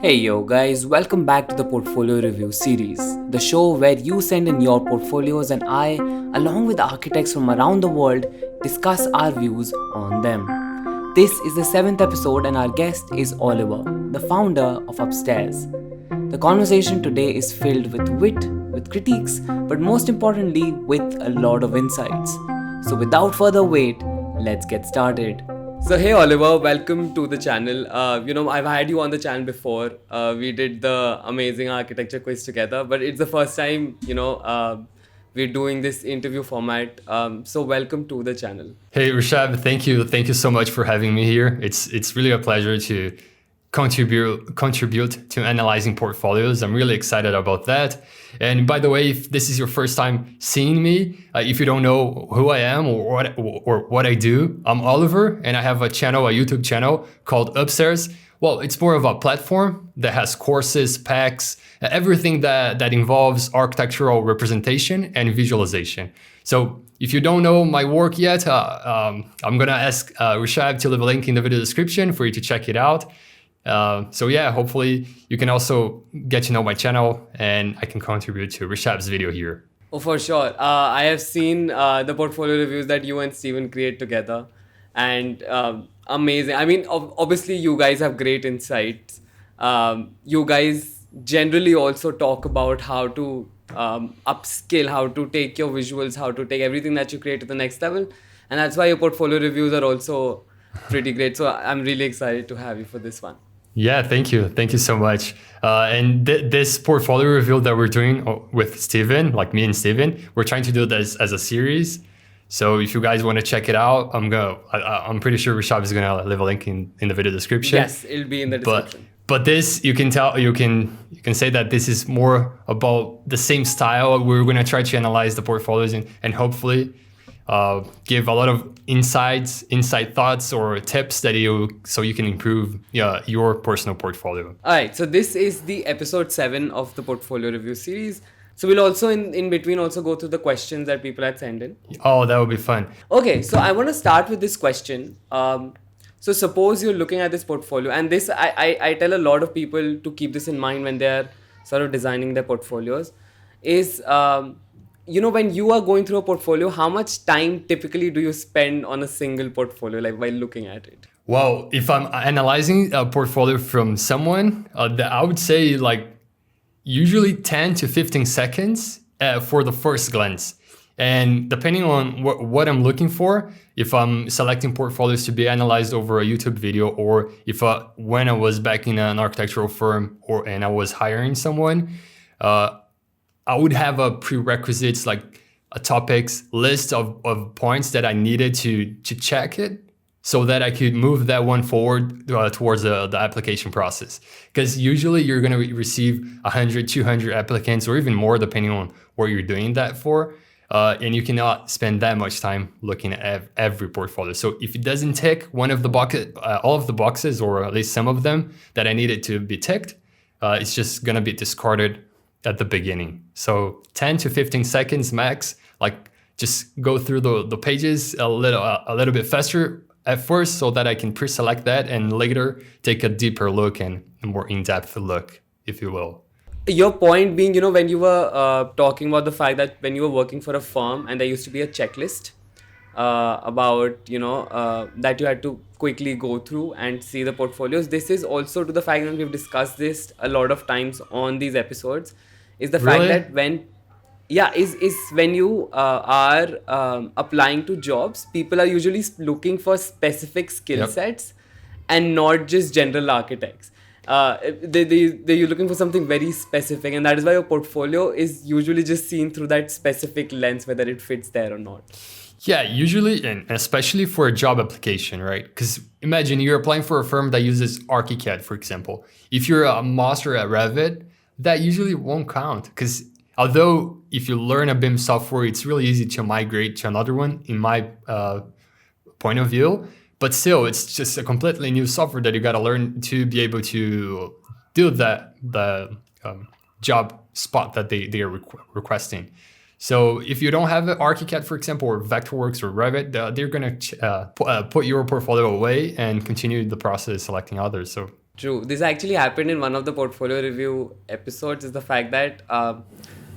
Hey yo guys, welcome back to the Portfolio Review series, the show where you send in your portfolios and I, along with architects from around the world, discuss our views on them. This is the 7th episode and our guest is Oliver, the founder of Upstairs. The conversation today is filled with wit, with critiques, but most importantly with a lot of insights. So without further wait, let's get started. So hey Oliver, welcome to the channel. I've had you on the channel before. We did the amazing architecture quiz together, but it's the first time, we're doing this interview format. So welcome to the channel. Hey Rishab, thank you so much for having me here. It's really a pleasure to contribute to analyzing portfolios. I'm really excited about that. And by the way, if this is your first time seeing me, if you don't know who I am or what I do, I'm Oliver, and I have a YouTube channel called Upstairs. Well, it's more of a platform that has courses, packs, everything that involves architectural representation and visualization. So if you don't know my work yet, I'm gonna ask Rishab to leave a link in the video description for you to check it out. Hopefully you can also get to know my channel and I can contribute to Rishab's video here. Oh, for sure. I have seen the portfolio reviews that you and Steven create together, and amazing. I mean, obviously you guys have great insights. You guys generally also talk about how to upskill, how to take your visuals, how to take everything that you create to the next level. And that's why your portfolio reviews are also pretty great. So I'm really excited to have you for this one. Yeah, thank you. Thank you so much. And this portfolio review that we're doing with Steven, like me and Steven, we're trying to do this as a series. So if you guys want to check it out, I'm pretty sure Rishab is gonna leave a link in the video description. Yes, it'll be in the description. But this, you can say that this is more about the same style. We're gonna try to analyze the portfolios and hopefully give a lot of insight thoughts or tips that you can improve your personal portfolio. All right, so this is the episode 7 of the portfolio review series. So we'll also in between also go through the questions that people had sent in. Oh, that would be fun. Okay, so I want to start with this question. So suppose you're looking at this portfolio, and this I tell a lot of people to keep this in mind when they're sort of designing their portfolios, is when you are going through a portfolio, how much time typically do you spend on a single portfolio, like while looking at it? Well, if I'm analyzing a portfolio from someone, I would say like usually 10 to 15 seconds for the first glance. And depending on what I'm looking for, if I'm selecting portfolios to be analyzed over a YouTube video, or if when I was back in an architectural firm and I was hiring someone, I would have a prerequisites, like a topics list of points that I needed to check it so that I could move that one forward towards the application process. Because usually you're going to receive 100, 200 applicants or even more depending on what you're doing that for. And you cannot spend that much time looking at every portfolio. So if it doesn't tick one of the all of the boxes, or at least some of them that I needed to be ticked, it's just going to be discarded at the beginning. So 10 to 15 seconds max, like just go through the pages a little bit faster at first so that I can pre-select that and later take a deeper look and a more in-depth look, if you will. Your point being, when you were talking about the fact that when you were working for a firm and there used to be a checklist about, that you had to quickly go through and see the portfolios. This is also to the fact that we've discussed this a lot of times on these episodes, is the fact that when you are applying to jobs, people are usually looking for specific skill sets and not just general architects. You're looking for something very specific, and that is why your portfolio is usually just seen through that specific lens, whether it fits there or not. Yeah, usually, and especially for a job application, right? Because imagine you're applying for a firm that uses ArchiCAD, for example. If you're a master at Revit, that usually won't count, because although if you learn a BIM software, it's really easy to migrate to another one, in my point of view. But still, it's just a completely new software that you got to learn to be able to do the job spot that they are requesting. So if you don't have an ArchiCAD, for example, or Vectorworks or Revit, they're going to put your portfolio away and continue the process selecting others. So True. This actually happened in one of the portfolio review episodes. Is the fact that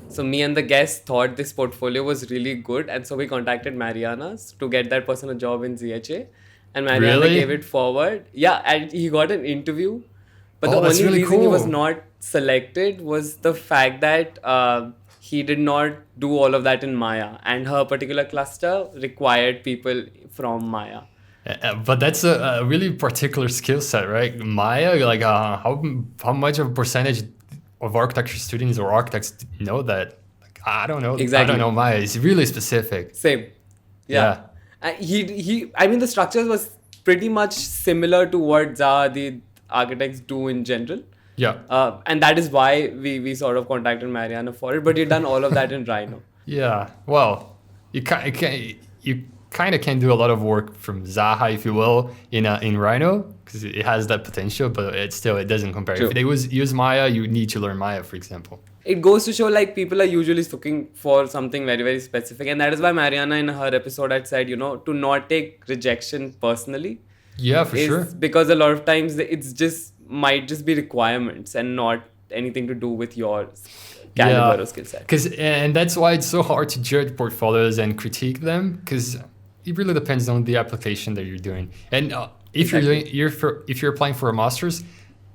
so me and the guest thought this portfolio was really good, and so we contacted Mariana's to get that person a job in ZHA, and Mariana gave Really? it forward. Yeah, and he got an interview, but the Oh, that's only really reason he was cool. not selected was the fact that he did not do all of that in Maya, and her particular cluster required people from Maya. But that's a really particular skill set, right? Maya, like how much of a percentage of architecture students or architects know that? Like, I don't know. I don't Exactly. know Maya. It's really specific. Same. Yeah. Yeah. I mean, the structure was pretty much similar to what the architects do in general. Yeah. And that is why we sort of contacted Mariana for it. But you've done all of that in Rhino. Yeah. Well, you kind of can do a lot of work from Zaha, if you will, in Rhino because it has that potential, but it doesn't compare. True. If they use Maya, you need to learn Maya, for example. It goes to show like people are usually looking for something very, very specific. And that is why Mariana in her episode had said, to not take rejection personally. Yeah, for Is sure. because a lot of times it's just might just be requirements and not anything to do with your caliber or skill set. And that's why it's so hard to judge portfolios and critique them because it really depends on the application that you're doing. And if Exactly. if you're applying for a master's,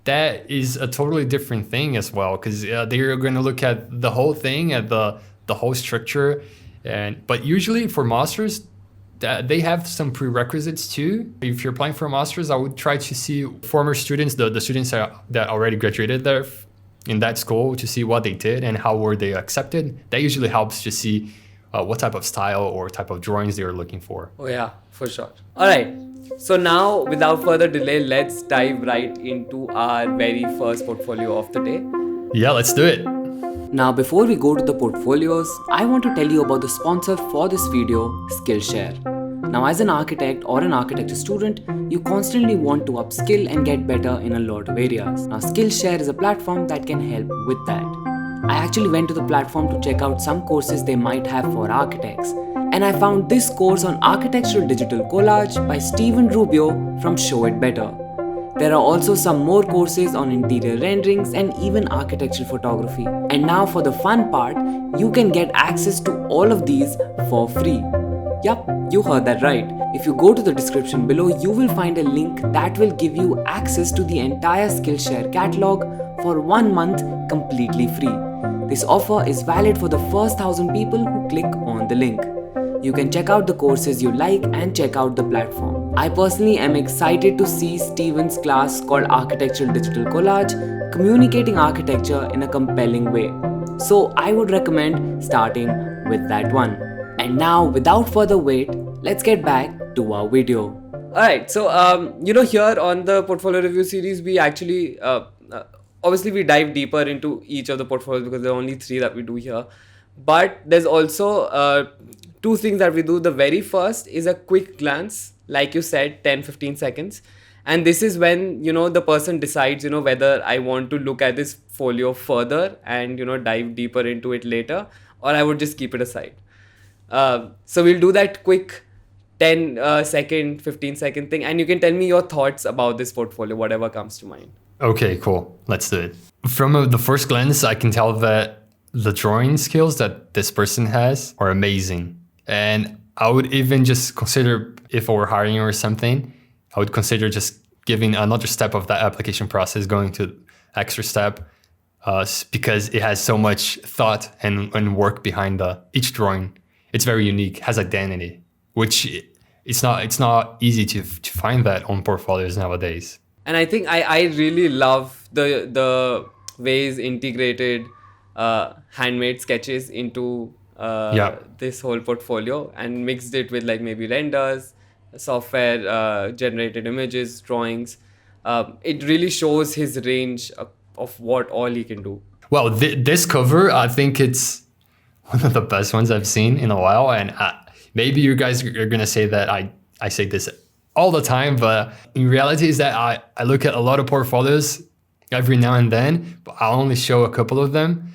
that is a totally different thing as well because they're going to look at the whole thing, at the whole structure, but usually for masters. They have some prerequisites too. If you're applying for a master's, I would try to see former students, the students that already graduated there in that school to see what they did and how were they accepted. That usually helps to see what type of style or type of drawings they are looking for. Oh yeah, for sure. All right. So now, without further delay, let's dive right into our very first portfolio of the day. Yeah, let's do it. Now, before we go to the portfolios, I want to tell you about the sponsor for this video, Skillshare. Now, as an architect or an architecture student, you constantly want to upskill and get better in a lot of areas. Now, Skillshare is a platform that can help with that. I actually went to the platform to check out some courses they might have for architects, and I found this course on Architectural Digital Collage by Steven Rubio from Show It Better. There are also some more courses on interior renderings and even architectural photography. And now for the fun part, you can get access to all of these for free. Yup, you heard that right. If you go to the description below, you will find a link that will give you access to the entire Skillshare catalog for 1 month completely free. This offer is valid for the first 1,000 people who click on the link. You can check out the courses you like and check out the platform. I personally am excited to see Steven's class called Architectural Digital Collage communicating architecture in a compelling way. So I would recommend starting with that one. And now, without further wait, let's get back to our video. Alright, so here on the portfolio review series, we actually obviously we dive deeper into each of the portfolios because there are only 3 that we do here. But there's also 2 things that we do. The very first is a quick glance, like you said, 10-15 seconds. And this is when, the person decides, whether I want to look at this folio further and, dive deeper into it later, or I would just keep it aside. So we'll do that quick 10-second, 15-second thing. And you can tell me your thoughts about this portfolio, whatever comes to mind. Okay, cool. Let's do it. From the first glance, I can tell that the drawing skills that this person has are amazing. And I would even just consider, if I were hiring or something, I would consider just giving another step of that application process, going to extra step, because it has so much thought and work behind each drawing. It's very unique, has identity, which it's not easy to find that on portfolios nowadays. And I think I really love the ways integrated handmade sketches into this whole portfolio and mixed it with like maybe renders, software generated images, drawings. It really shows his range of what all he can do. Well, this cover, I think it's one of the best ones I've seen in a while. And maybe you guys are going to say that I say this all the time, but in reality is that I look at a lot of portfolios every now and then, but I'll only show a couple of them.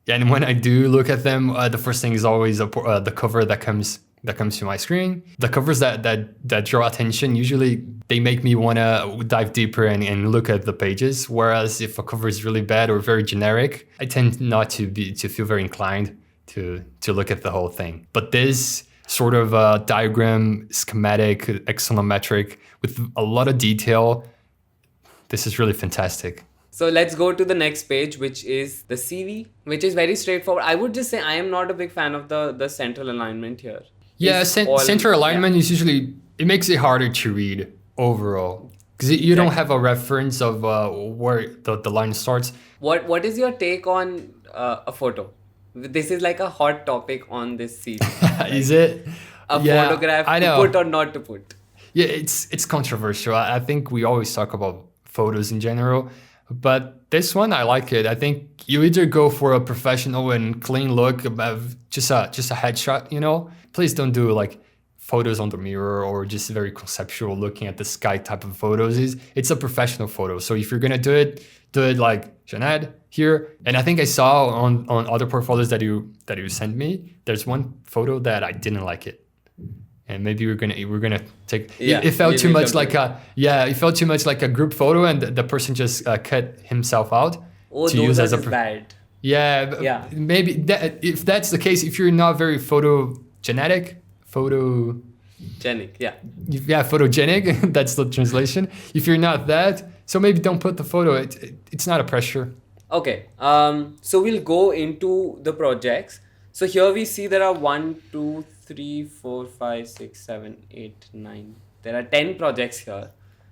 And when I do look at them, the first thing is always the cover that comes that comes to my screen. The covers that draw attention, usually they make me want to dive deeper and look at the pages. Whereas if a cover is really bad or very generic, I tend not to feel very inclined to look at the whole thing. But this sort of diagram, schematic, axonometric with a lot of detail, this is really fantastic. So let's go to the next page, which is the CV, which is very straightforward. I would just say I am not a big fan of the central alignment here. Yeah, center alignment is usually, it makes it harder to read overall. Because you don't have a reference of where the line starts. What is your take on a photo? This is like a hot topic on this series. Is it? A photograph to put or not to put? Yeah, it's controversial. I think we always talk about photos in general. But this one, I like it. I think you either go for a professional and clean look of just a headshot, you know? Please don't do like photos on the mirror or just very conceptual looking at the sky type of photos. It's a professional photo. So if you're gonna do it like Jeanette here. And I think I saw on other portfolios that you sent me, there's one photo that I didn't like it. And maybe we're gonna take. Yeah, it felt too much like a group photo, and the person just cut himself out to use as a bad. Yeah. Maybe if that's the case, if you're not very photogenic, photogenic. That's the translation. If you're not that, so maybe don't put the photo. It's not a pressure. Okay. So we'll go into the projects. So here we see there are 1, 2, 3, 4, 5, 6, 7, 8, 9. There are 10 projects here,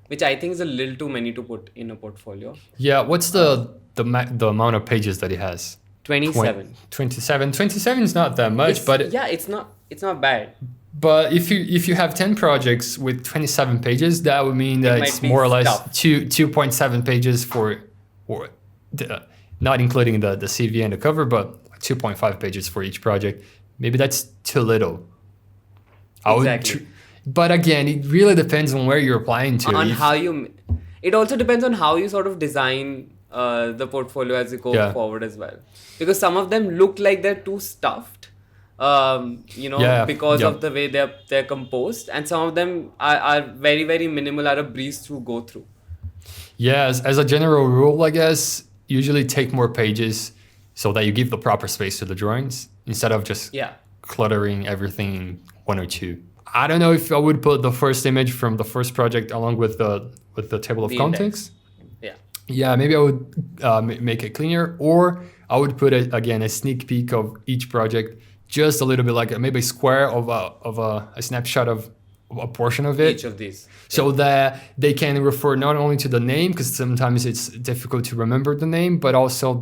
which I think is a little too many to put in a portfolio. Yeah, what's the amount of pages that it has? 27. 27. 27 is not that much, it's not bad. But if you have 10 projects with 27 pages, that would mean that it's more or less 2.7 pages not including the CV and the cover, but 2.5 pages for each project. Maybe that's too little. Exactly. But again, it really depends on where you're applying to. It also depends on how you sort of design the portfolio as you go forward as well. Because some of them look like they're too stuffed, because of the way they're composed. And some of them are very, very minimal, are a breeze to go through. Yes, as a general rule, I guess, usually take more pages so that you give the proper space to the drawings instead of just cluttering everything in 1 or 2. I don't know if I would put the first image from the first project along with the table of contents. Yeah, maybe I would make it cleaner, or I would put a sneak peek of each project, just a little bit like maybe a square of a snapshot of a portion of it. Each of these. So that they can refer not only to the name, because sometimes it's difficult to remember the name, but also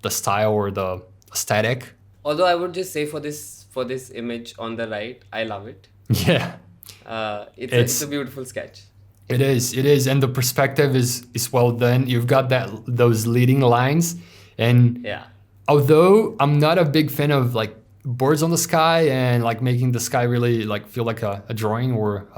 the style or the aesthetic. Although I would just say for this image on the right, I love it. Yeah. It's a beautiful sketch. It is, and the perspective is well done. You've got those leading lines, and although I'm not a big fan of like birds on the sky and like making the sky really like feel like a drawing or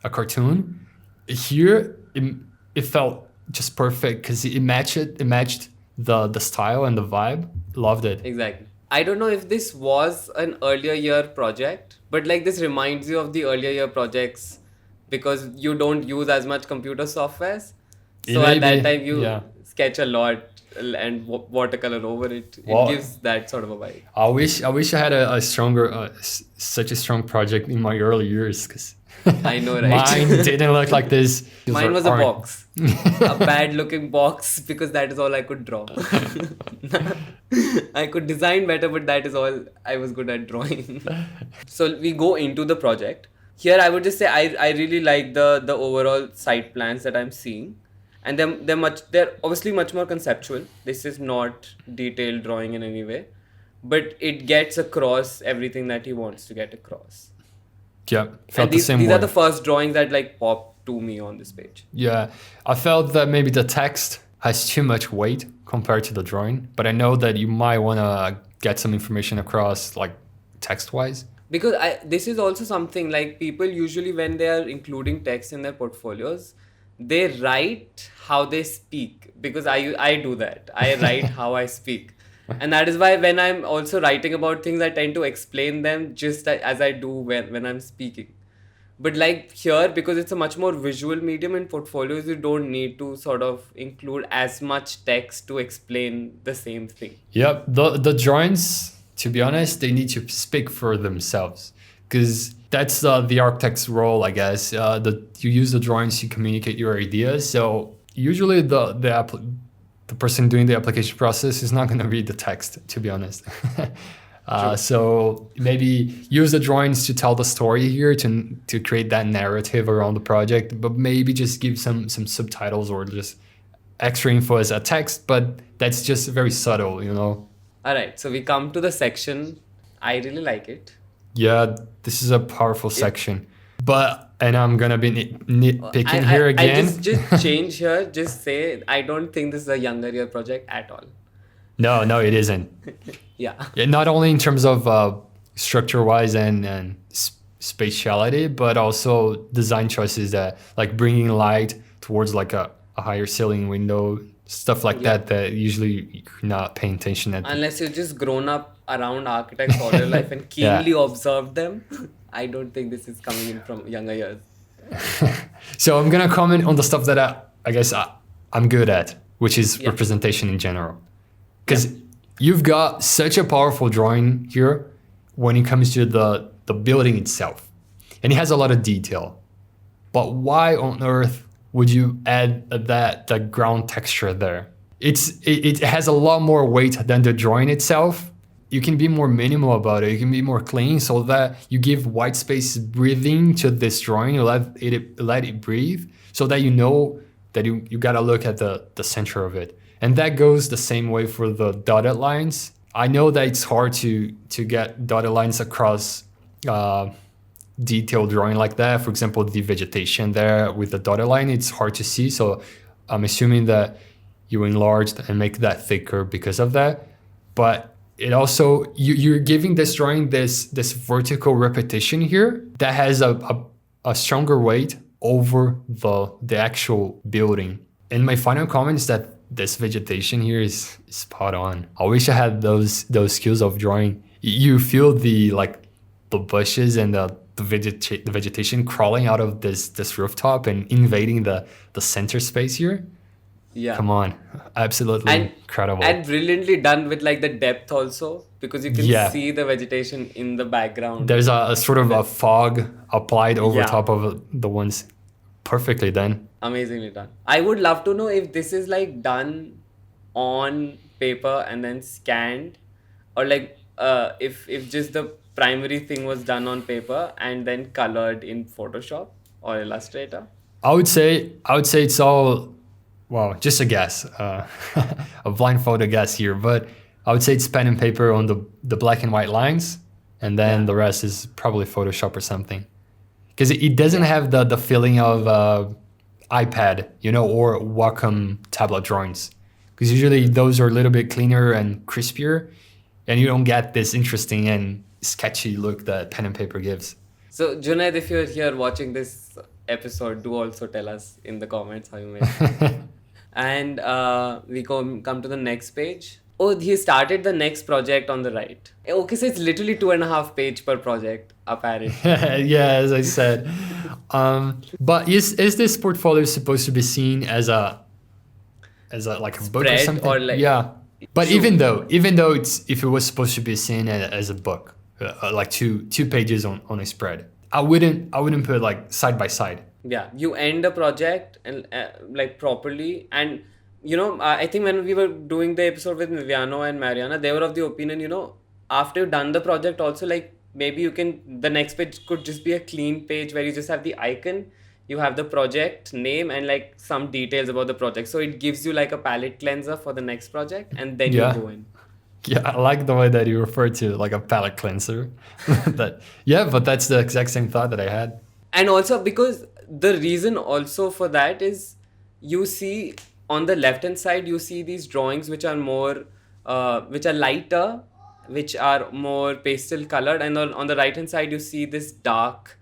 a cartoon, here it felt just perfect because it matched the style and the vibe. Loved it. Exactly. I don't know if this was an earlier year project, but like this reminds you of the earlier year projects because you don't use as much computer softwares. So at that time you sketch a lot and watercolor over it. It gives that sort of a vibe. I wish I had a stronger, such a strong project in my early years, because I know, right? Mine didn't look like this. Mine was a box, a bad looking box, because that is all I could draw. I could design better, but that is all I was good at drawing. So we go into the project. Here I would just say I really like the overall site plans that I'm seeing. And they're obviously much more conceptual. This is not detailed drawing in any way, but it gets across everything that he wants to get across. Yeah, felt these are the first drawings that like popped to me on this page. Yeah, I felt that maybe the text has too much weight compared to the drawing, but I know that you might want to get some information across like text-wise. Because this is also something like people usually when they are including text in their portfolios, they write how they speak, because I do that. I write how I speak. And that is why when I'm also writing about things, I tend to explain them just as I do when I'm speaking. But like here, because it's a much more visual medium in portfolios, you don't need to sort of include as much text to explain the same thing. Yep, the drawings, to be honest, they need to speak for themselves, because that's the architect's role, I guess. You use the drawings to communicate your ideas. So usually the person doing the application process is not going to read the text, to be honest. So maybe use the drawings to tell the story here, to create that narrative around the project, but maybe just give some subtitles or just extra info as a text, but that's just very subtle, you know? All right, so we come to the section. I really like it. Yeah, this is a powerful section. And I'm gonna be nitpicking here again. I just change here, just say, I don't think this is a younger year project at all. No, it isn't. Yeah. Not only in terms of structure-wise and spatiality, but also design choices that like bringing light towards like a higher ceiling window, stuff like that usually you're not paying attention at. Unless you've just grown up around architects all your life and keenly observed them. I don't think this is coming in from younger years. So I'm gonna comment on the stuff that I guess I'm good at, which is representation in general. Because you've got such a powerful drawing here when it comes to the building itself. And it has a lot of detail. But why on earth would you add that ground texture there? It has a lot more weight than the drawing itself. You can be more minimal about it. You can be more clean so that you give white space breathing to this drawing. You let it breathe so that you know that you gotta look at the center of it. And that goes the same way for the dotted lines. I know that it's hard to get dotted lines across detailed drawing like that. For example, the vegetation there with the dotted line, it's hard to see. So I'm assuming that you enlarged and make that thicker because of that. But it also, you're giving this drawing this vertical repetition here that has a stronger weight over the actual building. And my final comment is that this vegetation here is spot on. I wish I had those skills of drawing. You feel the bushes and the vegetation crawling out of this rooftop and invading the center space here. Yeah. Come on. Absolutely incredible. And brilliantly done with like the depth also, because you can see the vegetation in the background. There's a sort of a fog applied over top of the ones. Perfectly done. Amazingly done. I would love to know if this is like done on paper and then scanned, or like if just the primary thing was done on paper and then colored in Photoshop or Illustrator. I would say it's all, well, just a guess, a blindfolded guess here, but I would say it's pen and paper on the black and white lines, and then the rest is probably Photoshop or something. Because it doesn't have the feeling of iPad, or Wacom tablet drawings. Because usually those are a little bit cleaner and crispier, and you don't get this interesting and sketchy look that pen and paper gives. So Junaid, if you're here watching this episode, do also tell us in the comments how you made it. And we come to the next page. Oh, he started the next project on the right. Okay, so it's literally 2.5 pages per project, apparently. Yeah, as I said. But is this portfolio supposed to be seen as a like a book or something? Or like, yeah. But even though if it was supposed to be seen as a book, like two pages on a spread, I wouldn't put like side by side. Yeah, you end a project and like properly, and I think when we were doing the episode with Viviano and Mariana, they were of the opinion, after you've done the project also, like maybe the next page could just be a clean page where you just have the icon, you have the project name and like some details about the project. So it gives you like a palette cleanser for the next project, and then you go in. Yeah, I like the way that you refer to like a palette cleanser. But that's the exact same thought that I had. And also because the reason also for that is, you see on the left hand side, you see these drawings which are more, which are lighter, which are more pastel colored, and on the right hand side you see this dark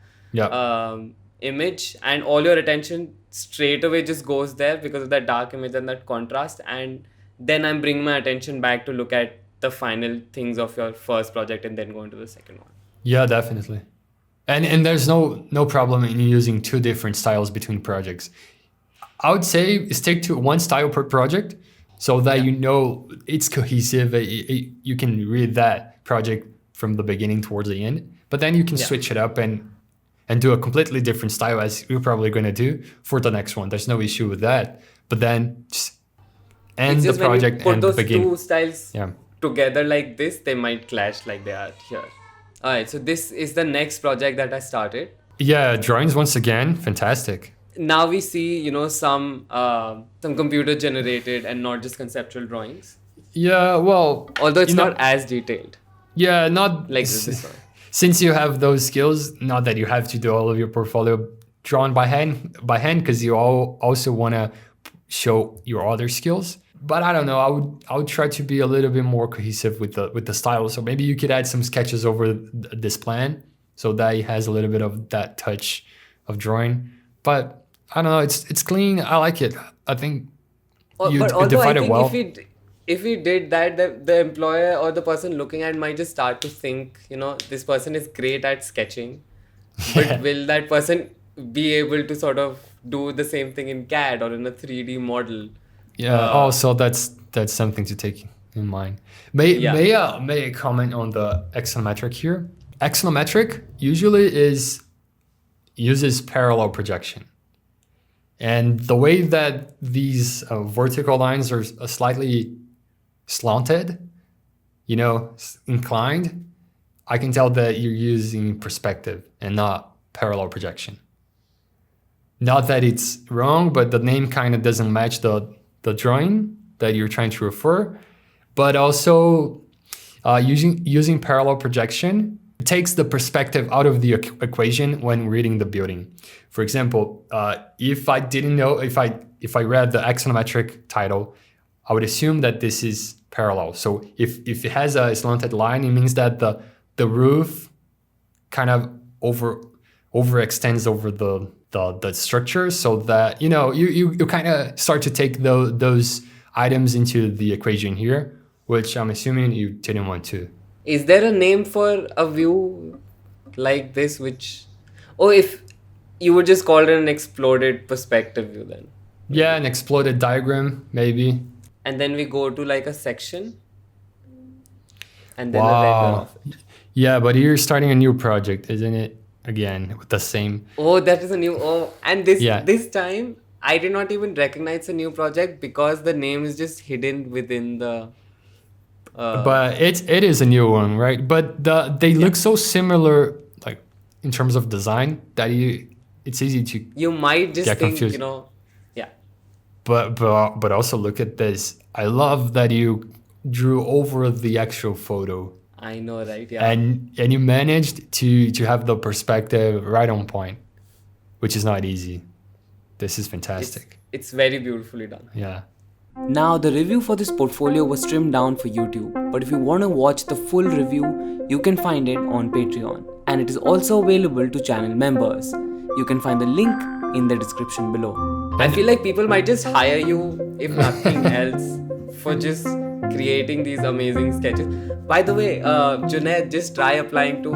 image, and all your attention straight away just goes there because of that dark image and that contrast. And then I'm bringing my attention back to look at the final things of your first project and then go into the second one. Yeah, definitely. And there's no problem in using two different styles between projects. I would say stick to one style per project so that you know it's cohesive. You can read that project from the beginning towards the end, but then you can switch it up and do a completely different style as you're probably going to do for the next one. There's no issue with that. But then just end the project and those begin. two styles together like this, they might clash like they are here. All right, so this is the next project that I started. Yeah, drawings once again, fantastic. Now we see, some computer generated and not just conceptual drawings. Yeah, well, although it's not as detailed. Yeah, not like this one. Since you have those skills, not that you have to do all of your portfolio drawn by hand, because you also want to show your other skills. But I don't know. I would try to be a little bit more cohesive with the style. So maybe you could add some sketches over this plan, so that it has a little bit of that touch of drawing. But I don't know. It's clean. I like it. I think you divide it well. If we did that, the employer or the person looking at might just start to think, this person is great at sketching, but will that person be able to sort of do the same thing in CAD or in a 3D model? Yeah. Also, that's something to take in mind. May I comment on the axonometric here? Axonometric usually uses parallel projection, and the way that these vertical lines are slightly slanted, inclined, I can tell that you're using perspective and not parallel projection. Not that it's wrong, but the name kind of doesn't match the drawing that you're trying to refer. But also using parallel projection takes the perspective out of the equation when reading the building. For example, if I didn't know, if I read the axonometric title, I would assume that this is parallel. So if it has a slanted line, it means that the roof kind of overextends over the structure, so that you kind of start to take those items into the equation here, which I'm assuming you didn't want to. Is there a name for a view like this, if you would just call it an exploded perspective view then? Yeah, an exploded diagram maybe. And then we go to like a section and then a regular of it. Yeah, but you're starting a new project, isn't it? Again, with the same. Oh, that is a new. Oh, and this time I did not even recognize a new project because the name is just hidden within the. But it is a new one, right? But they look so similar, like in terms of design, that it's easy to. You might just get think, confused. Yeah. But also look at this. I love that you drew over the actual photo. I know, right? Yeah. And you managed to have the perspective right on point, which is not easy. This is fantastic. It's very beautifully done. Yeah. Now, the review for this portfolio was trimmed down for YouTube, but if you want to watch the full review, you can find it on Patreon, and it is also available to channel members. You can find the link in the description below. I feel like people might just hire you, if nothing else, for just creating these amazing sketches. By the way, Junaid, just try applying to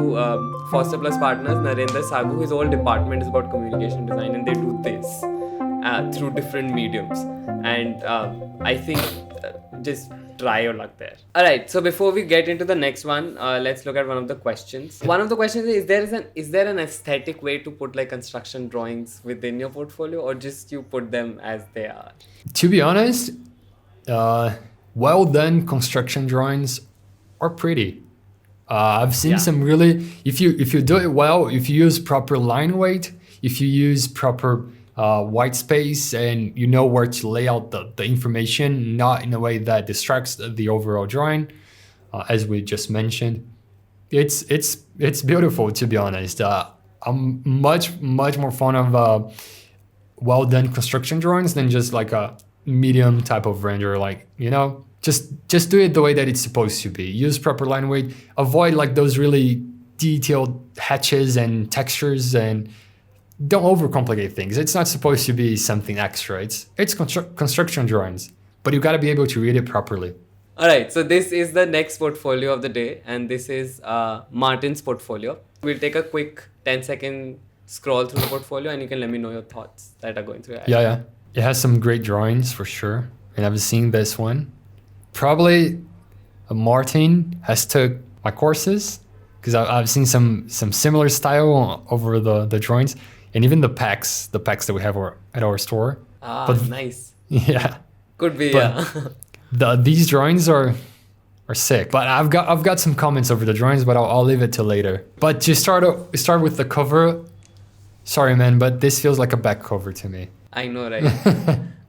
Foster Plus Partners, Narendra Sagu. His whole department is about communication design, and they do this through different mediums. And I think just try your luck there. Alright, so before we get into the next one, let's look at one of the questions. One of the questions is there an aesthetic way to put like construction drawings within your portfolio, or just you put them as they are? To be honest, well done construction drawings are pretty. I've seen some really, if you do it well, if you use proper line weight, if you use proper white space, and you know where to lay out the information, not in a way that distracts the overall drawing, as we just mentioned, it's beautiful, to be honest. I'm much more fond of well done construction drawings than just like a medium type of render, like, just do it the way that it's supposed to be. Use proper line weight. Avoid like those really detailed hatches and textures, and don't overcomplicate things. It's not supposed to be something extra. It's construction drawings, but you got to be able to read it properly. All right, so this is the next portfolio of the day, and this is Martin's portfolio. We'll take a quick 10-second scroll through the portfolio, and you can let me know your thoughts that are going through your head. Yeah. It has some great drawings for sure. And I've seen this one. Probably Martin has took my courses because I've seen some similar style over the drawings and even the packs that we have at our store. Nice. Yeah. Could be, But these drawings are sick. But I've got some comments over the drawings, but I'll leave it till later. But to start with the cover, sorry man, but this feels like a back cover to me. I know, right?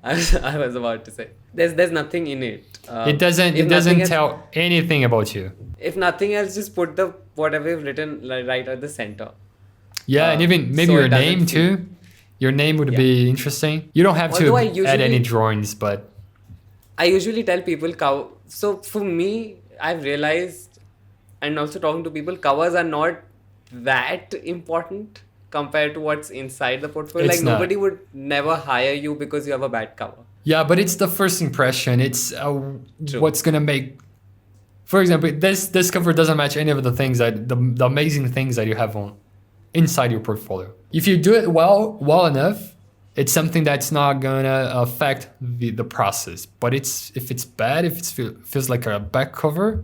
I was about to say there's nothing in it. It doesn't tell anything about you. If nothing else, just put the whatever you've written right at the center. Yeah, and even maybe so your name too. Your name would be interesting. You don't have to add any drawings, but I usually tell people so for me, I've realized, and also talking to people, covers are not that important compared to what's inside the portfolio. It's like not. Nobody would never hire you because you have a bad cover. Yeah, but it's the first impression. It's what's gonna make. For example, this cover doesn't match any of the things that the amazing things that you have inside your portfolio. If you do it well enough, it's something that's not gonna affect the process. But if it's bad, if it feels like a back cover,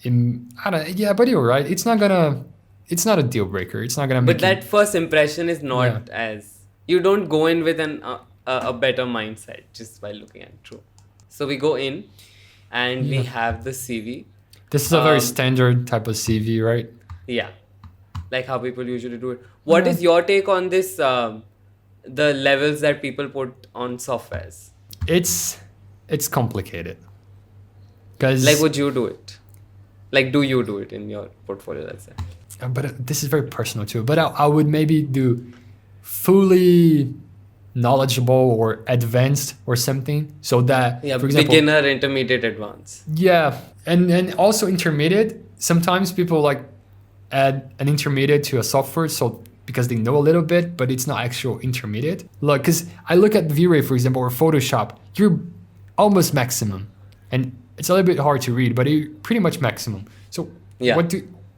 but you're right. It's not a deal breaker. It's not gonna make. But that first impression is not as you don't go in with a better mindset just by looking at it. True. So we go in, and we have the CV. This is a very standard type of CV, right? Yeah, like how people usually do it. What is your take on this? The levels that people put on softwares. It's complicated. Cause like, would you do it? Like, do you do it in your portfolio? That's it. But this is very personal too. But I would maybe do fully knowledgeable or advanced or something, so that for example, beginner, intermediate, advanced. Yeah, and also intermediate. Sometimes people like add an intermediate to a software, so because they know a little bit, but it's not actual intermediate. Look, because I look at V-Ray, for example, or Photoshop, you're almost maximum, and it's a little bit hard to read, but you're pretty much maximum. So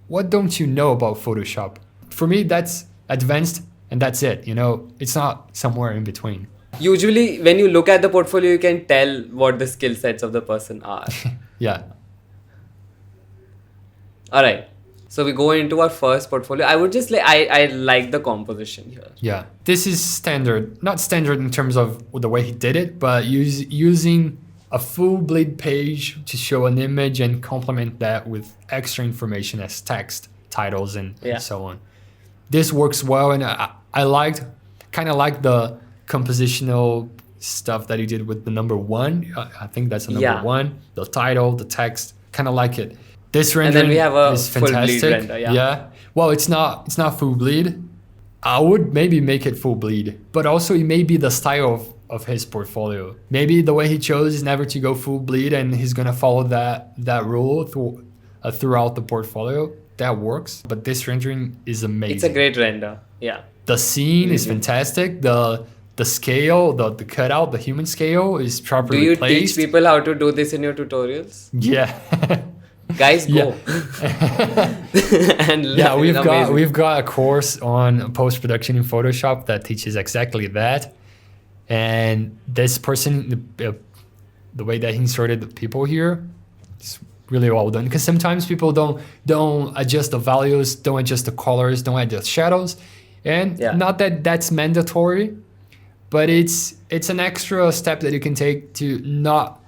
what don't you know about Photoshop? For me, that's advanced, and that's it. It's not somewhere in between. Usually, when you look at the portfolio, you can tell what the skill sets of the person are. Yeah. All right. So we go into our first portfolio. I would just I like the composition here. Yeah. This is standard. Not standard in terms of the way he did it, but using a full bleed page to show an image and complement that with extra information as text, titles, and so on. This works well, and I kind of like the compositional stuff that he did with the number one. I think that's the number one. The title, the text, kind of like it. This rendering and then we have a is full fantastic. bleed render. Yeah. Well, it's not full bleed. I would maybe make it full bleed, but also it may be the style of his portfolio. Maybe the way he chose is never to go full bleed, and he's gonna follow that rule throughout the portfolio. That works, but this rendering is amazing. It's a great render. Yeah. The scene is fantastic. The scale, the cutout, the human scale is properly placed. Do you teach people how to do this in your tutorials? Yeah. Guys, go. And we've got a course on post-production in Photoshop that teaches exactly that. And this person, the way that he inserted the people here, it's really well done. Because sometimes people don't adjust the values, don't adjust the colors, don't adjust shadows, and not that that's mandatory, but it's an extra step that you can take to not.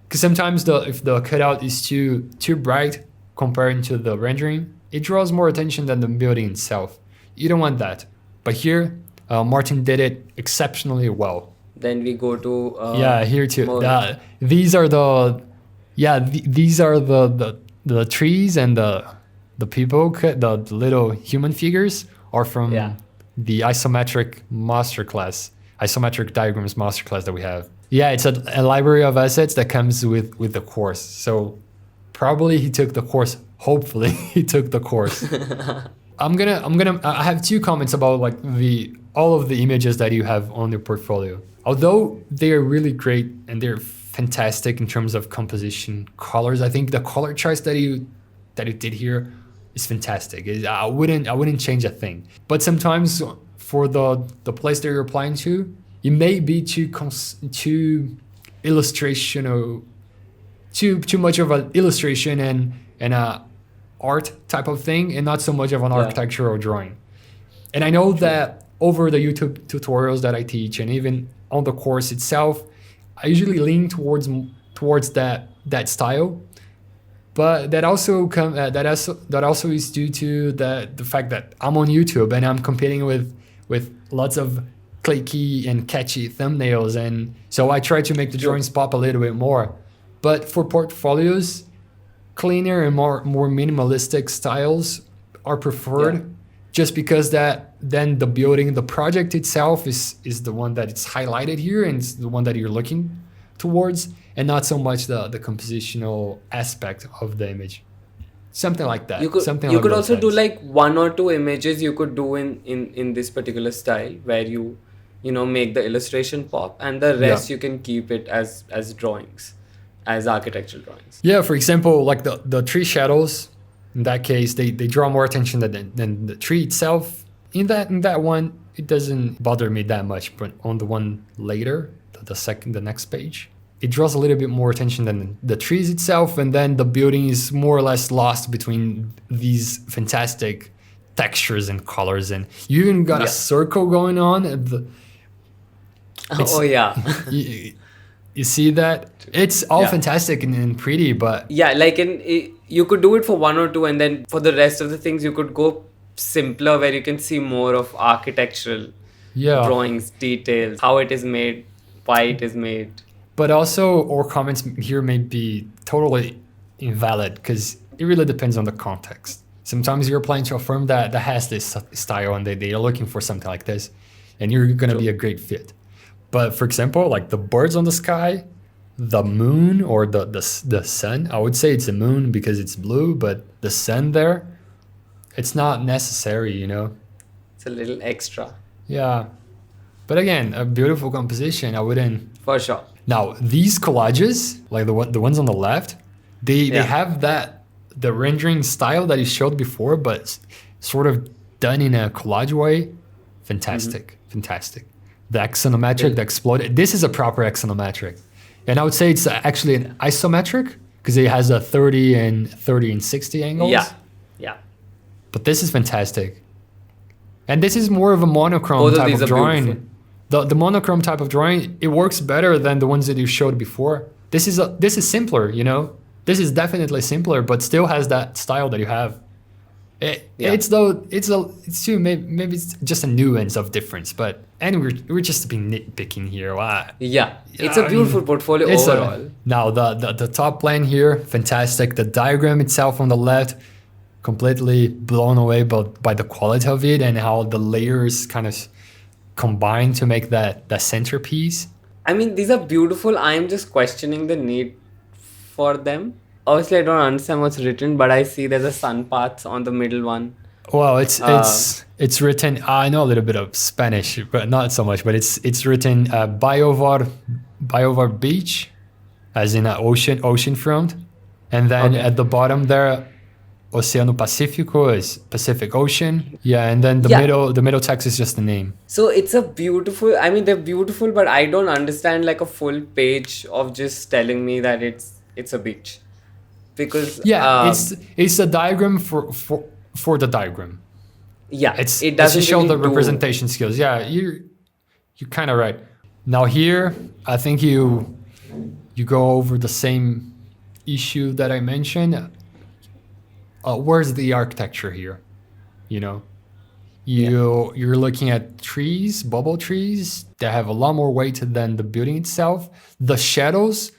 Because sometimes if the cutout is too bright compared to the rendering, it draws more attention than the building itself. You don't want that. But here, Martin did it exceptionally well. Then we go to here too. These are these are the trees, and the people, the little human figures are from the isometric diagrams masterclass that we have. Yeah, it's a library of assets that comes with the course. So probably he took the course. Hopefully he took the course. I have two comments about like all of the images that you have on your portfolio. Although they are really great and they're fantastic in terms of composition, colors. I think the color choice that you did here is fantastic. I wouldn't change a thing. But sometimes for the place that you're applying to, it may be too illustrational, too much of an illustration and a art type of thing, and not so much of an architectural drawing. And I know that over the YouTube tutorials that I teach, and even on the course itself, I usually lean towards that style. But that also is due to the fact that I'm on YouTube and I'm competing with lots of clicky and catchy thumbnails, and so I try to make the drawings pop a little bit more. But for portfolios, cleaner and more minimalistic styles are preferred, just because that then the project itself is the one that it's highlighted here, and it's the one that you're looking towards, and not so much the compositional aspect of the image. Something like that. You could also do like 1 or 2 images you could do in this particular style, where you make the illustration pop, and the rest you can keep it as drawings, as architectural drawings. Yeah, for example, like the tree shadows, in that case, they draw more attention than the tree itself. In that one, it doesn't bother me that much, but on the one later, the next page, it draws a little bit more attention than the trees itself, and then the building is more or less lost between these fantastic textures and colors, and you even got a circle going on. You see that? It's all fantastic and pretty, but like you could do it for 1 or 2, and then for the rest of the things you could go simpler, where you can see more of architectural drawings, details, how it is made, why it is made. But also, our comments here may be totally invalid, because it really depends on the context. Sometimes you're applying to a firm that has this style, and they are looking for something like this, and you're going to be a great fit. But for example, like the birds on the sky, the moon, or the sun, I would say it's a moon because it's blue, but the sun there, it's not necessary, It's a little extra. Yeah. But again, a beautiful composition. I wouldn't... For sure. Now, these collages, like the ones on the left, they have the rendering style that you showed before, but sort of done in a collage way. Fantastic. Fantastic. The axonometric, the exploded. This is a proper axonometric. And I would say it's actually an isometric, because it has a 30 and 60 angles. Yeah. But this is fantastic. And this is more of a monochrome type of drawing. The monochrome type of drawing, it works better than the ones that you showed before. This is simpler, This is definitely simpler, but still has that style that you have. It's too, maybe it's just a nuance of difference, but we're just being nitpicking here. It's a beautiful portfolio overall. Now the top plan here, fantastic. The diagram itself on the left, completely blown away by the quality of it, and how the layers kind of combine to make that centerpiece. I mean, these are beautiful. I'm just questioning the need for them. Obviously, I don't understand what's written, but I see there's a sun path on the middle one. Well, it's written. I know a little bit of Spanish, but not so much. But it's written Bayovar Beach, as in an ocean front, and then at the bottom there, Oceano Pacifico is Pacific Ocean. Yeah, and then the middle text is just the name. So it's a beautiful. I mean, they're beautiful, but I don't understand like a full page of just telling me that it's a beach. Because it's a diagram for the diagram. It doesn't show the representation skills. Yeah, you're kind of right. Now here, I think you go over the same issue that I mentioned. Where's the architecture here? You're looking at trees, bubble trees that have a lot more weight than the building itself. The shadows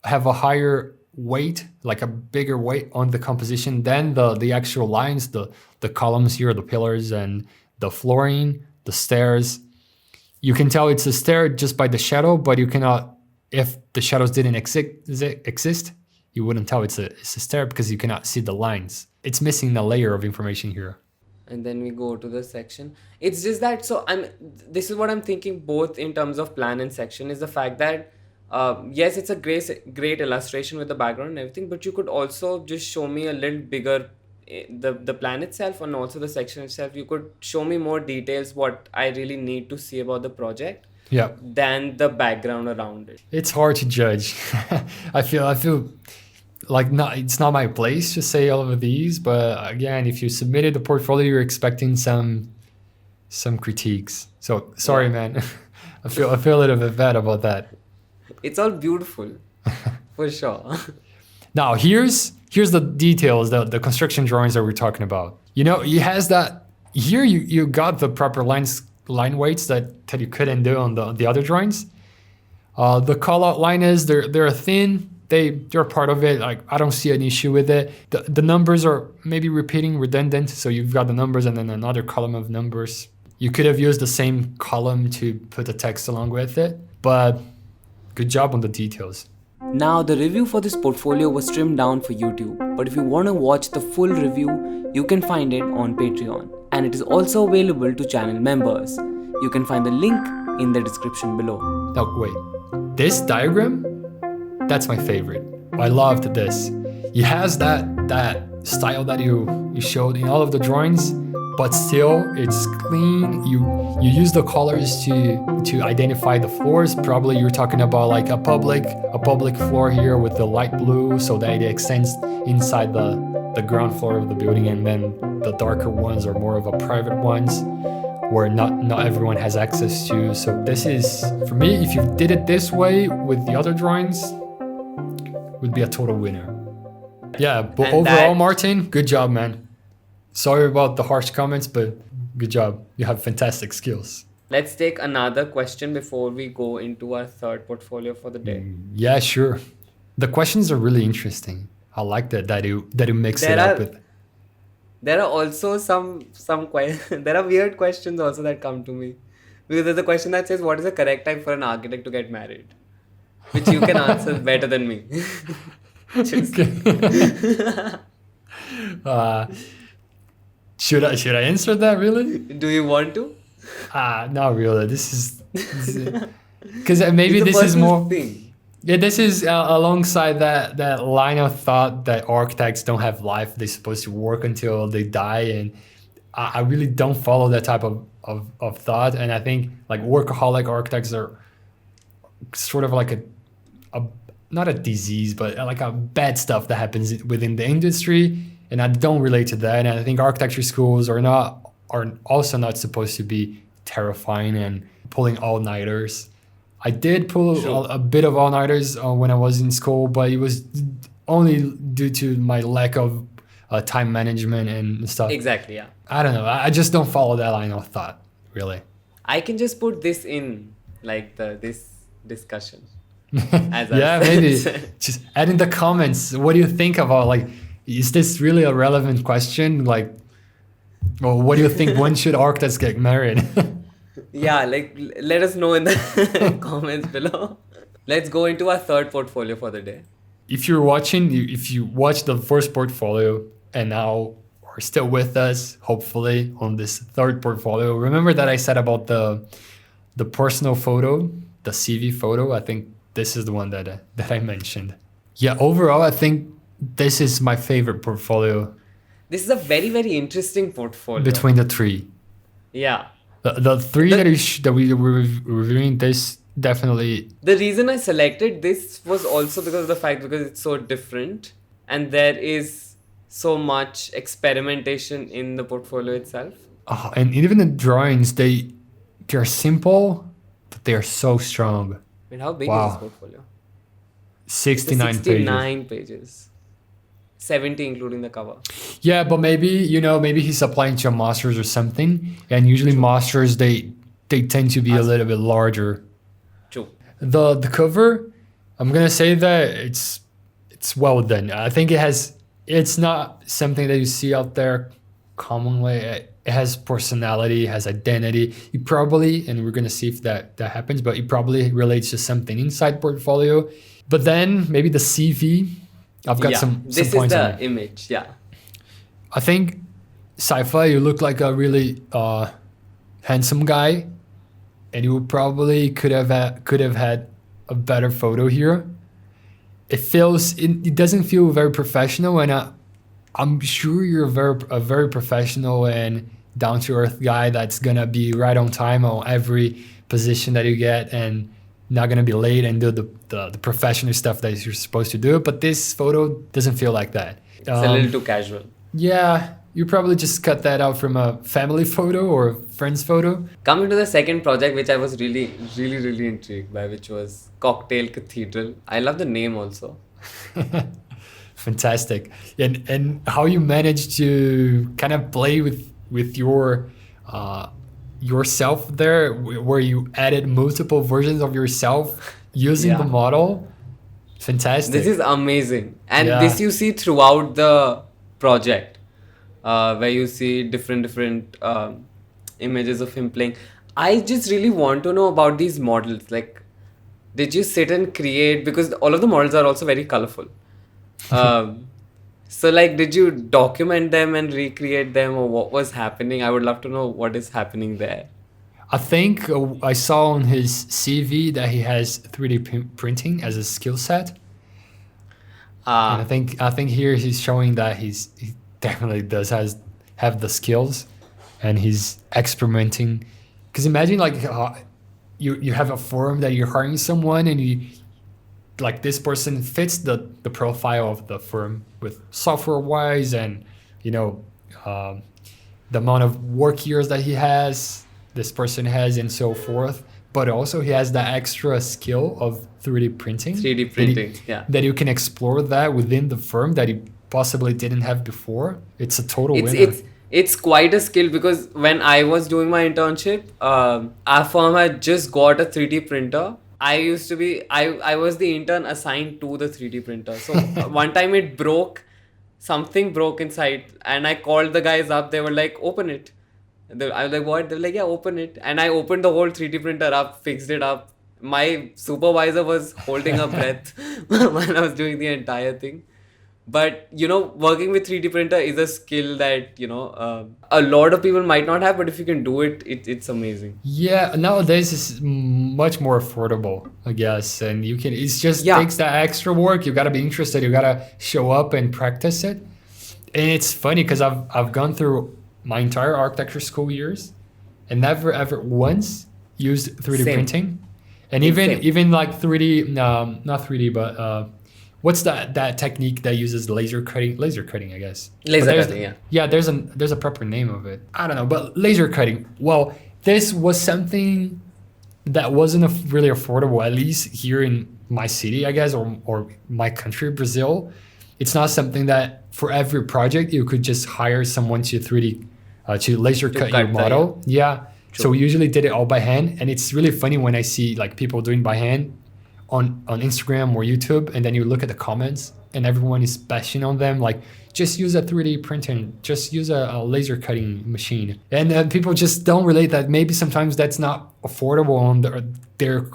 have a higher weight, like a bigger weight on the composition than the actual lines, the columns here, the pillars, and the flooring, the stairs. You can tell it's a stair just by the shadow, but you cannot, if the shadows didn't exist, you wouldn't tell it's a stair, because you cannot see the lines. It's missing a layer of information here. And then we go to the section. It's just that, this is what I'm thinking, both in terms of plan and section, is the fact that Yes, it's a great illustration with the background and everything, but you could also just show me a little bigger the plan itself and also the section itself. You could show me more details what I really need to see about the project Yeah. than the background around it. It's hard to judge. I feel like it's not my place to say all of these, but again, if you submitted the portfolio, you're expecting some critiques. So sorry, man. I feel a little bit bad about that. It's all beautiful, for sure. Now here's the details, the construction drawings that we're talking about. It has that here. You got the proper line weights that you couldn't do on the other drawings. The call out liners, they're thin. They're part of it. Like, I don't see an issue with it. The numbers are maybe repeating, redundant. So you've got the numbers and then another column of numbers. You could have used the same column to put the text along with it, but good job on the details. Now, the review for this portfolio was trimmed down for YouTube, but if you want to watch the full review, you can find it on Patreon, and it is also available to channel members. You can find the link in the description below. Now, wait, this diagram? That's my favorite. I loved this. It has that style that you showed in all of the drawings, but still it's clean. You use the colors to identify the floors. Probably you're talking about like a public floor here with the light blue, so that it extends inside the ground floor of the building, and then the darker ones are more of a private ones where not everyone has access to. So this is, for me, if you did it this way with the other drawings, would be a total winner. Yeah, but And overall, Martin, good job, man. Sorry about the harsh comments, but good job. You have fantastic skills. Let's take another question before we go into our third portfolio for the day. Yeah, sure. The questions are really interesting. I like that you mix it up with. There are also there are weird questions also that come to me. Because there's a question that says, what is the correct time for an architect to get married? Which you can answer better than me. Should I answer that, really? Do you want to? Not really. This is because maybe this is more thing. Yeah, this is alongside that line of thought that architects don't have life. They're supposed to work until they die, and I really don't follow that type of thought. And I think like workaholic architects are sort of like a not a disease, but like a bad stuff that happens within the industry. And I don't relate to that. And I think architecture schools are also not supposed to be terrifying and pulling all-nighters. I did pull a bit of all-nighters when I was in school, but it was only due to my lack of time management and stuff. Exactly, yeah. I don't know. I just don't follow that line of thought, really. I can just put this in, like this discussion. Yeah, maybe. Just add in the comments. What do you think about, like, is this really a relevant question? Like, well, what do you think? When should architects get married? Yeah, like, let us know in the comments below. Let's go into our third portfolio for the day. If you watched the first portfolio and now are still with us, hopefully, on this third portfolio, remember that I said about the personal photo, the CV photo? I think this is the one that I mentioned. Yeah, overall, I think this is my favorite portfolio. This is a very, very interesting portfolio. Between the three. Yeah. The three that we were reviewing, this definitely... The reason I selected this was also because it's so different and there is so much experimentation in the portfolio itself. And even the drawings, they're simple, but they are so strong. And how big is this portfolio? 69 pages. 70 including the cover. Yeah, but maybe he's applying to a master's or something. And usually masters, they tend to be a little bit larger. True. The cover, I'm gonna say that it's well done. I think it's not something that you see out there commonly. It has personality, it has identity. It probably, and we're gonna see if that happens, but it probably relates to something inside portfolio. But then maybe the CV, I've got some points on it. This is the image, yeah. I think sci-fi, you look like a really handsome guy, and you probably could have had a better photo here. It doesn't feel very professional, and I'm sure you're a very professional and down to earth guy that's gonna be right on time on every position that you get and not gonna be late and do the professional stuff that you're supposed to do. But this photo doesn't feel like that. It's a little too casual. Yeah, you probably just cut that out from a family photo or a friend's photo. Coming to the second project, which I was really, really, really intrigued by, which was Cocktail Cathedral. I love the name also. Fantastic. And how you managed to kind of play with your yourself there, where you added multiple versions of yourself using the model. Fantastic. This is amazing. And this you see throughout the project, where you see different images of him playing. I just really want to know about these models. Like, did you sit and create, because all of the models are also very colorful. So like, did you document them and recreate them, or what was happening? I would love to know what is happening there. I think I saw on his CV that he has 3D printing as a skill set. And I think here he's showing that he definitely have the skills, and he's experimenting. Because imagine like you have a firm that you're hiring someone, and you like this person fits the profile of the firm with software wise, and the amount of work years that this person has, and so forth. But also he has that extra skill of 3D printing. 3D printing, that you can explore that within the firm that he possibly didn't have before. It's a total winner. It's quite a skill, because when I was doing my internship, our firm had just got a 3D printer. I was the intern assigned to the 3D printer. So one time it broke, something broke inside, and I called the guys up. They were like, open it. I was like, what? They were like, yeah, open it. And I opened the whole 3D printer up, fixed it up. My supervisor was holding her breath when I was doing the entire thing. But, working with 3D printer is a skill that, a lot of people might not have, but if you can do it, it's amazing. Yeah, nowadays it's much more affordable, I guess. And takes that extra work. You got to be interested. You got to show up and practice it. And it's funny because I've gone through my entire architecture school years and never ever once used 3D printing. And even like 3D, not 3D, but what's that technique that uses laser cutting, I guess. Laser cutting, yeah. Yeah, there's a proper name of it. I don't know, but laser cutting. Well, this was something that wasn't really affordable, at least here in my city, I guess, or my country, Brazil. It's not something that for every project you could just hire someone to 3D to laser cut your model. Yeah. True. So we usually did it all by hand, and it's really funny when I see like people doing by hand on Instagram or YouTube, and then you look at the comments and everyone is bashing on them like, just use a 3D printing, just use a laser cutting machine. And people just don't relate that maybe sometimes that's not affordable on their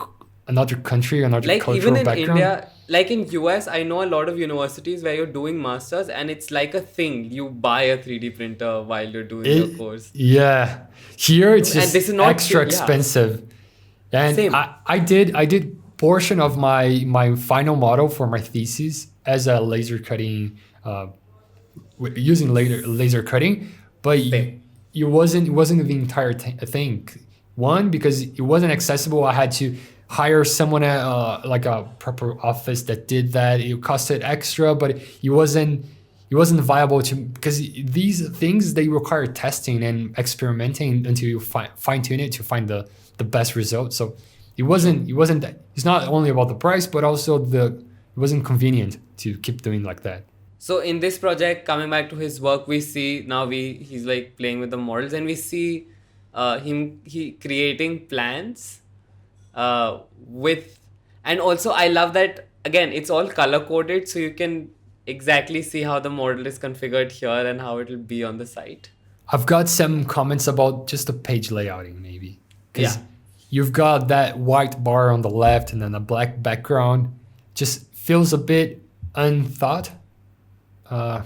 another country, another like cultural even in background. India, like in US, I know a lot of universities where you're doing masters and it's like a thing. You buy a 3D printer while you're doing your course. Yeah. Here it's just this is not extra expensive. And Same. I did portion of my final model for my thesis as a laser cutting, using laser cutting, but it wasn't the entire thing. One, because it wasn't accessible. I had to hire someone at like a proper office that did that. It costed extra, but it wasn't viable because these things, they require testing and experimenting until you fine tune it to find the best result. So it's not only about the price, but also it wasn't convenient to keep doing like that. So in this project, coming back to his work, we see now he's like playing with the models, and we see he creating plans and also I love that again it's all color coded, so you can exactly see how the model is configured here and how it will be on the site. I've got some comments about just the page layouting maybe. Yeah. You've got that white bar on the left and then a black background. Just feels a bit unthought,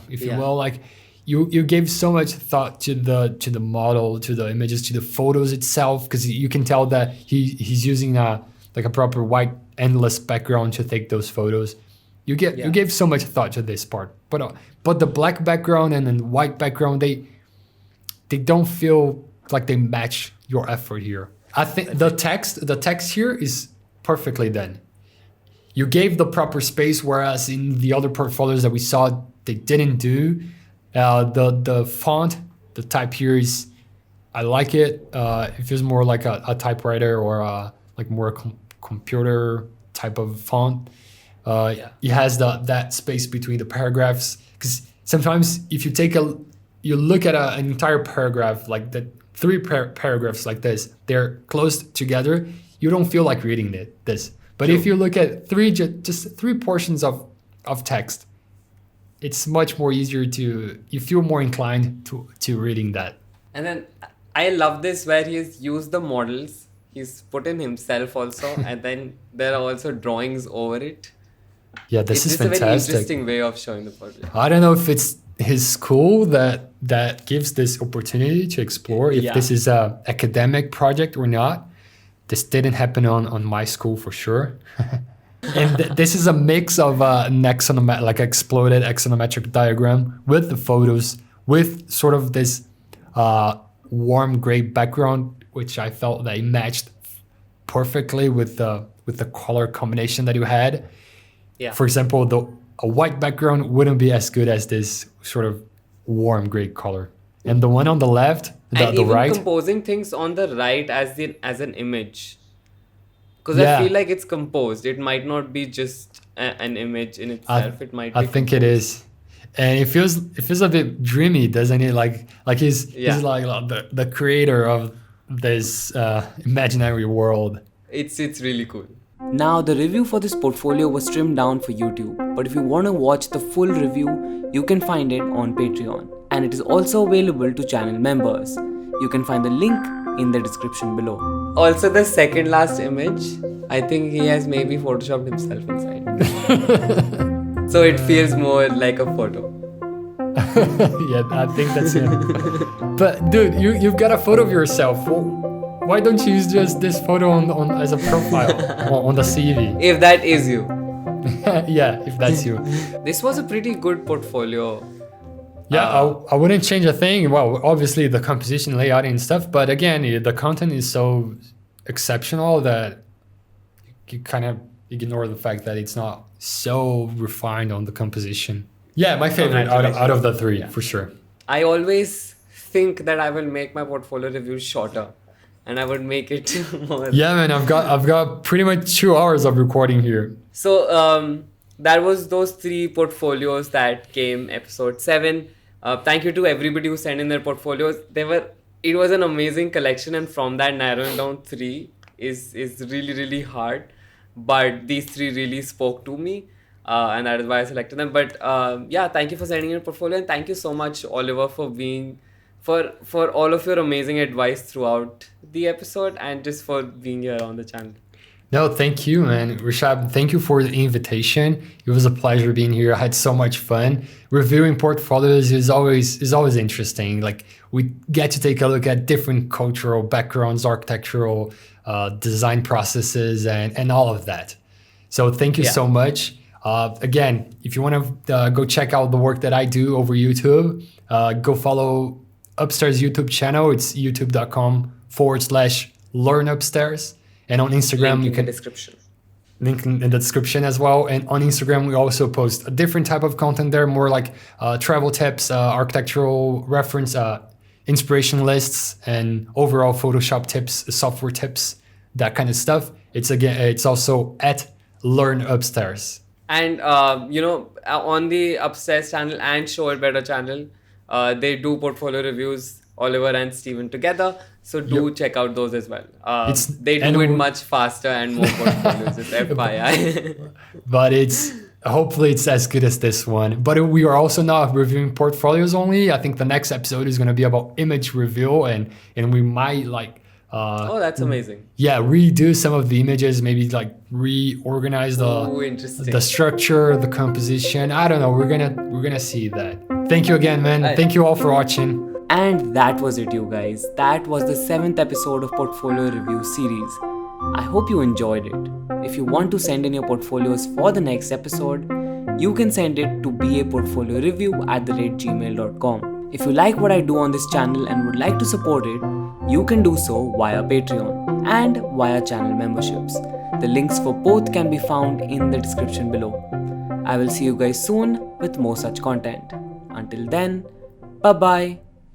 if you will. Like you gave so much thought to the model, to the images, to the photos itself, because you can tell that he's using a like a proper white endless background to take those photos. You gave so much thought to this part, but the black background and then white background, they don't feel like they match your effort here. I think the text here is perfectly done. You gave the proper space, whereas in the other portfolios that we saw, they didn't do. The font, the type here is, I like it. It feels more like a typewriter or like more computer type of font. It has that space between the paragraphs, because sometimes if you look at an entire paragraph, like the three paragraphs like this, they're close together, you don't feel like reading this. But if you look at just three portions of text, it's much more easier you feel more inclined to reading that. And then I love this where he's used the models, he's put in himself also, and then there are also drawings over it. Yeah, this is fantastic. It's a very interesting way of showing the portfolio. I don't know if it's his school that gives this opportunity to explore, if this is a academic project or not. This didn't happen on my school for sure. And this is a mix of an exploded axonometric diagram with the photos, with sort of this warm gray background, which I felt they matched perfectly with the color combination that you had. Yeah. For example, a white background wouldn't be as good as this sort of warm gray color. And the one on the left, the right, composing things on the right as an image, because I feel like it's composed. It might not be just an image in itself. It might be I think it is, and it feels a bit dreamy, doesn't it? Like he's like the creator of this imaginary world. It's really cool. Now, the review for this portfolio was trimmed down for YouTube, but if you want to watch the full review, you can find it on Patreon, and it is also available to channel members. You can find the link in the description below. Also, the second last image, I think he has maybe photoshopped himself inside. So it feels more like a photo. Yeah, I think that's it. But dude, you've got a photo of yourself. Why don't you use just this photo on as a profile on the CV? If that is you. Yeah, if that's you. This was a pretty good portfolio. Yeah, I wouldn't change a thing. Well, obviously the composition, layout and stuff, but again, the content is so exceptional that you kind of ignore the fact that it's not so refined on the composition. Yeah, my favorite out of the three, for sure. I always think that I will make my portfolio review shorter, and I would make it more. Yeah, man, I've got pretty much 2 hours of recording here. So that was those 3 portfolios that came episode 7. Thank you to everybody who sent in their portfolios. It was an amazing collection, and from that narrowing down 3 is really, really hard. But these 3 really spoke to me, and that is why I selected them. But yeah, thank you for sending in your portfolio, and thank you so much, Oliver, for all of your amazing advice throughout the episode, and just for being here on the channel. No, thank you, man. Rishab, thank you for the invitation. It was a pleasure being here. I had so much fun. Reviewing portfolios is always interesting. Like, we get to take a look at different cultural backgrounds, architectural design processes, and all of that. So thank you so much. Again, if you want to go check out the work that I do over YouTube, go follow Upstairs YouTube channel. It's youtube.com/learnupstairs. And on Instagram, link in the description. Link in the description as well. And on Instagram, we also post a different type of content there, more like travel tips, architectural reference, inspiration lists, and overall Photoshop tips, software tips, that kind of stuff. It's also at Learn Upstairs. And on the Upstairs channel and Show It Better channel, they do portfolio reviews, Oliver and Steven together. So do check out those as well. They do it much faster and more portfolios, just FYI. But hopefully it's as good as this one. But we are also not reviewing portfolios only. I think the next episode is going to be about image review, and we might oh, that's amazing. Yeah, redo some of the images, maybe reorganize the structure, the composition. I don't know. We're gonna see that. Thank you again, man. Thank you all for watching. And that was it, you guys. That was the 7th episode of Portfolio Review series. I hope you enjoyed it. If you want to send in your portfolios for the next episode, you can send it to baportfolioreview@gmail.com. If you like what I do on this channel and would like to support it, you can do so via Patreon and via channel memberships. The links for both can be found in the description below. I will see you guys soon with more such content. Until then, bye bye.